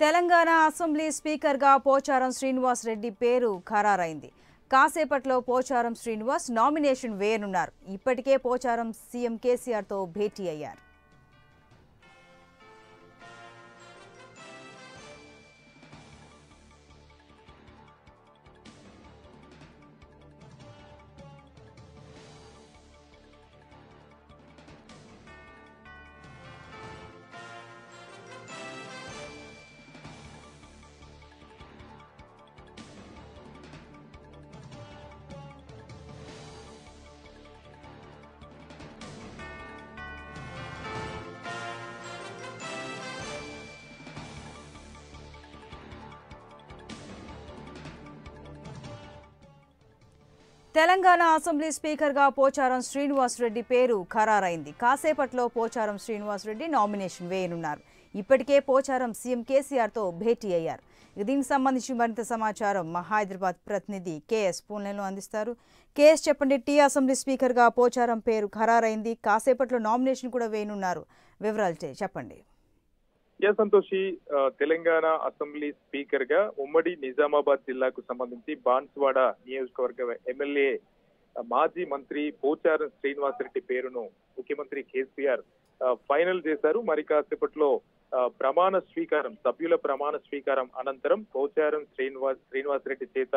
Telangana assembly స్పీకర్గా పోచారం శ్రీనివాస్ రెడ్డి పేరు ఖరారైంది. కాసేపట్లో పోచారం శ్రీనివాస్ నామినేషన్ వేయనున్నారు. ఇప్పటికే పోచారం సీఎం కేసీఆర్తో భేటీ అయ్యారు. తెలంగాణ అసెంబ్లీ స్పీకర్గా పోచారం శ్రీనివాస్ రెడ్డి పేరు ఖరారైంది. కాసేపట్లో పోచారం శ్రీనివాస్ రెడ్డి నామినేషన్ వేయనున్నారు. ఇప్పటికే పోచారం సీఎం కేసీఆర్తో భేటీ అయ్యారు. దీనికి సంబంధించి మరింత సమాచారం మా హైదరాబాద్ ప్రతినిధి కేఎస్ ఫోన్లైన్లో అందిస్తారు. కేఎస్, చెప్పండి, అసెంబ్లీ స్పీకర్గా పోచారం పేరు ఖరారైంది. కాసేపట్లో నామినేషన్ కూడా వేయనున్నారు. వివరాలు చెప్పండి. సంతోషి, తెలంగాణ అసెంబ్లీ స్పీకర్ గా ఉమ్మడి నిజామాబాద్ జిల్లాకు సంబంధించి బాన్స్వాడ నియోజకవర్గ ఎమ్మెల్యే మాజీ మంత్రి పోచారం శ్రీనివాస్ రెడ్డి పేరును ముఖ్యమంత్రి కేసీఆర్ ఫైనల్ చేశారు. మరి కాసేపట్లో సభ్యుల ప్రమాణ స్వీకారం అనంతరం పోచారం శ్రీనివాస్ రెడ్డి చేత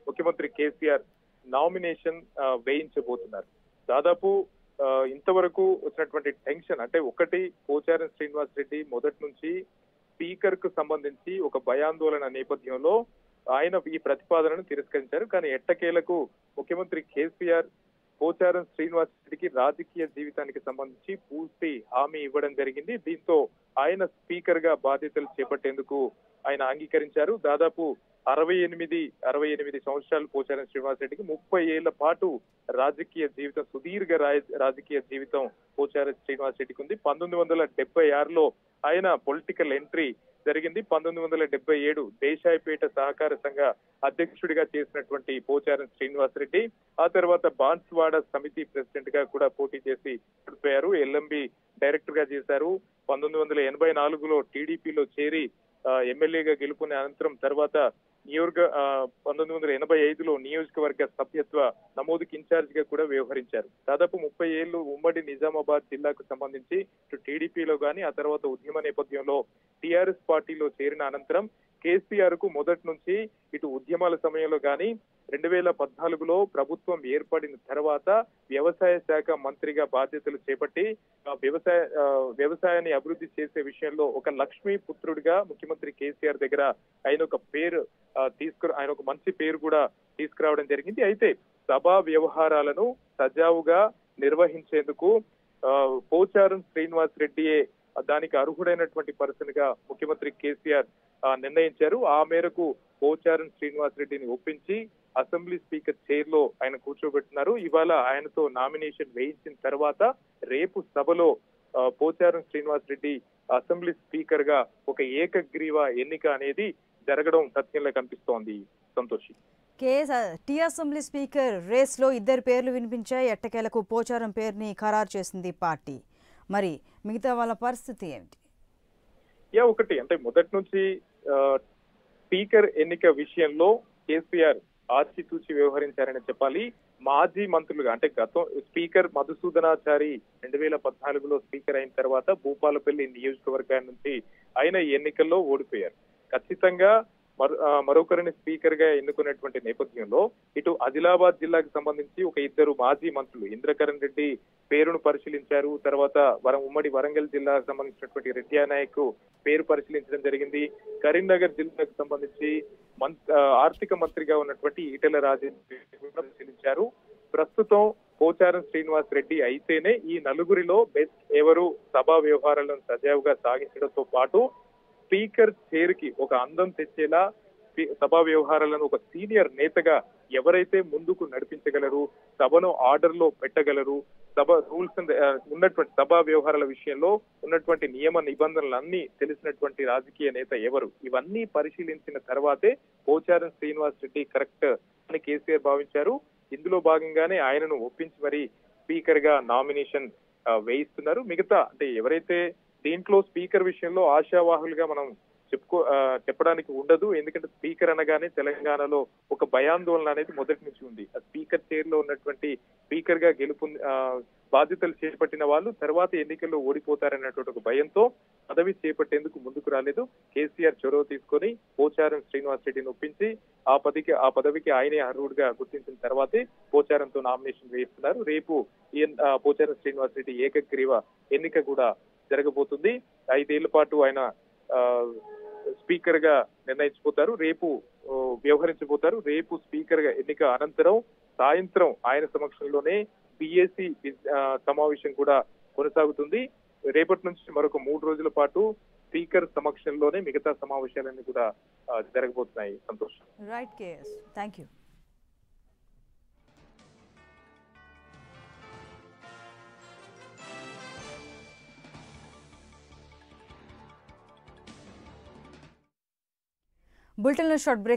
ముఖ్యమంత్రి కేసీఆర్ నామినేషన్ వేయించబోతున్నారు. దాదాపు ఇంతవరకు వచ్చినటువంటి టెన్షన్ అంటే ఒకటి, పోచారం శ్రీనివాస్ రెడ్డి మొదటి నుంచి స్పీకర్ కు సంబంధించి ఒక భయాందోళన నేపథ్యంలో ఆయన ఈ ప్రతిపాదనను తిరస్కరించారు. కానీ ఎట్టకేలకు ముఖ్యమంత్రి కేసీఆర్ పోచారం శ్రీనివాస్ రెడ్డికి రాజకీయ జీవితానికి సంబంధించి పూర్తి హామీ ఇవ్వడం జరిగింది. దీంతో ఆయన స్పీకర్ గా బాధ్యతలు చేపట్టేందుకు ఆయన అంగీకరించారు. దాదాపు 68 సంవత్సరాలు పోచారం శ్రీనివాస్ రెడ్డికి 30 ఏళ్ల పాటు రాజకీయ జీవితం, సుదీర్ఘ రాజకీయ జీవితం పోచారం శ్రీనివాస్ రెడ్డికి ఉంది. 1976లో ఆయన పొలిటికల్ ఎంట్రీ జరిగింది. 1977 దేశాయిపేట సహకార సంఘ అధ్యక్షుడిగా చేసినటువంటి పోచారం శ్రీనివాస్ రెడ్డి ఆ తర్వాత బాన్స్వాడ సమితి ప్రెసిడెంట్ గా కూడా పోటీ చేసి ఓడిపోయారు. ఎల్ఎంబి డైరెక్టర్ గా చేశారు. 1984లో టీడీపీలో చేరి ఎమ్మెల్యేగా గెలుపుకునే అనంతరం తర్వాత 1985లో నియోజకవర్గ సభ్యత్వ నమోదుకి ఇన్ఛార్జ్ గా కూడా వ్యవహరించారు. దాదాపు 30 ఏళ్లు ఉమ్మడి నిజామాబాద్ జిల్లాకు సంబంధించి ఇటు టీడీపీలో గాని ఆ తర్వాత ఉద్యమ నేపథ్యంలో టీఆర్ఎస్ పార్టీలో చేరిన అనంతరం కేసీఆర్ కు మొదటి నుంచి ఇటు ఉద్యమాల సమయంలో గాని 2014లో ప్రభుత్వం ఏర్పడిన తర్వాత వ్యవసాయ శాఖ మంత్రిగా బాధ్యతలు చేపట్టి వ్యవసాయాన్ని అభివృద్ధి చేసే విషయంలో ఒక లక్ష్మీ పుత్రుడిగా ముఖ్యమంత్రి కేసీఆర్ దగ్గర ఆయన ఒక మంచి పేరు కూడా తీసుకురావడం జరిగింది. అయితే సభా వ్యవహారాలను సజావుగా నిర్వహించేందుకు పోచారం శ్రీనివాస్ రెడ్డియే దానికి అర్హుడైనటువంటి పర్సన్ గా ముఖ్యమంత్రి కేసీఆర్ నిర్ణయించారు. ఆ మేరకు పోచారం శ్రీనివాస్ రెడ్డిని ఒప్పించి అసెంబ్లీ స్పీకర్ చైర్ లో ఆయన కూర్చోబెట్టున్నారు. ఇవాళ ఆయనతో నామినేషన్ వేయించిన తర్వాత రేపు సభలో పోచారం శ్రీనివాస్ రెడ్డి అసెంబ్లీ స్పీకర్ గా ఒక ఏకగ్రీవ ఎన్నిక అనేది జరగడం సత్యంలో కనిపిస్తోంది. సంతోషి, అసెంబ్లీ స్పీకర్ రేస్ లో ఇద్దరు పేర్లు వినిపించాయి. ఎట్టకేలకు పోచారం పేరుని ఖరారు చేసింది పార్టీ. మరి మిగతా వాళ్ళ పరిస్థితి ఏమిటి? ఒకటి అంటే మొదటి నుంచి స్పీకర్ ఎన్నిక విషయంలో కేసీఆర్ ఆచితూచి వ్యవహరించారని చెప్పాలి. మాజీ మంత్రులుగా అంటే స్పీకర్ మధుసూదనాచారి 2014లో స్పీకర్ అయిన తర్వాత భూపాలపల్లి నియోజకవర్గాన్ని నుంచి ఆయన ఈ ఎన్నికల్లో ఓడిపోయారు. ఖచ్చితంగా మరొకరిని స్పీకర్ గా ఎన్నుకున్నటువంటి నేపథ్యంలో ఇటు ఆదిలాబాద్ జిల్లాకు సంబంధించి ఒక ఇద్దరు మాజీ మంత్రులు ఇంద్రకరణ్ రెడ్డి పేరును పరిశీలించారు. తర్వాత ఉమ్మడి వరంగల్ జిల్లాకు సంబంధించినటువంటి రెడ్డి నాయక్ పేరు పరిశీలించడం జరిగింది. కరీంనగర్ జిల్లాకు సంబంధించి ఆర్థిక మంత్రిగా ఉన్నటువంటి ఈటెల రాజేందర్ పరిశీలించారు. ప్రస్తుతం పోచారం శ్రీనివాస్ రెడ్డి అయితేనే ఈ నలుగురిలో బెస్ట్ ఎవరు సభా వ్యవహారాలను సజావుగా సాగించడంతో పాటు స్పీకర్ చైర్ కి ఒక అందం తెచ్చేలా సభా వ్యవహారాలను ఒక సీనియర్ నేతగా ఎవరైతే ముందుకు నడిపించగలరు, సభను ఆర్డర్ లో పెట్టగలరు, సభ రూల్స్ ఉన్నటువంటి సభా వ్యవహారాల విషయంలో ఉన్నటువంటి నియమ నిబంధనలన్నీ తెలిసినటువంటి రాజకీయ నేత ఎవరు, ఇవన్నీ పరిశీలించిన తర్వాతే పోచారం శ్రీనివాస్ రెడ్డి కరెక్ట్ అని కేసీఆర్ భావించారు. ఇందులో భాగంగానే ఆయనను ఒప్పించి మరి స్పీకర్ గా నామినేషన్ వేయిస్తున్నారు. మిగతా అంటే ఎవరైతే దీంట్లో స్పీకర్ విషయంలో ఆశావాహులుగా మనం చెప్పడానికి ఉండదు. ఎందుకంటే స్పీకర్ అనగానే తెలంగాణలో ఒక భయాందోళన అనేది మొదటి నుంచి ఉంది. ఆ స్పీకర్ చైర్ లో ఉన్నటువంటి స్పీకర్ గా బాధ్యతలు చేపట్టిన వాళ్ళు తర్వాత ఎన్నికల్లో ఓడిపోతారనేటువంటి ఒక భయంతో పదవి చేపట్టేందుకు ముందుకు రాలేదు. కేసీఆర్ చొరవ తీసుకొని పోచారం శ్రీనివాస్ రెడ్డిని ఒప్పించి ఆ పదవికి ఆయనే అర్హుడిగా గుర్తించిన తర్వాతే పోచారంతో నామినేషన్ వేస్తున్నారు. రేపు పోచారం శ్రీనివాస్ రెడ్డి ఏకగ్రీవ ఎన్నిక కూడా జరగబోతుంది. 5 ఏళ్ల పాటు ఆయన స్పీకర్ గా నిర్ణయించబోతారు. రేపు వ్యవహరించబోతారు. రేపు స్పీకర్ గా ఎన్నిక అనంతరం సాయంత్రం ఆయన సమక్షంలోనే పిఏసీ సమావేశం కూడా కొనసాగుతుంది. రేపటి నుంచి మరొక 3 రోజుల పాటు స్పీకర్ సమక్షంలోనే మిగతా సమావేశాలన్నీ కూడా జరగబోతున్నాయి. Santosh. Right KS, thank you. బులెటిన్లో షార్ట్ బ్రేక్.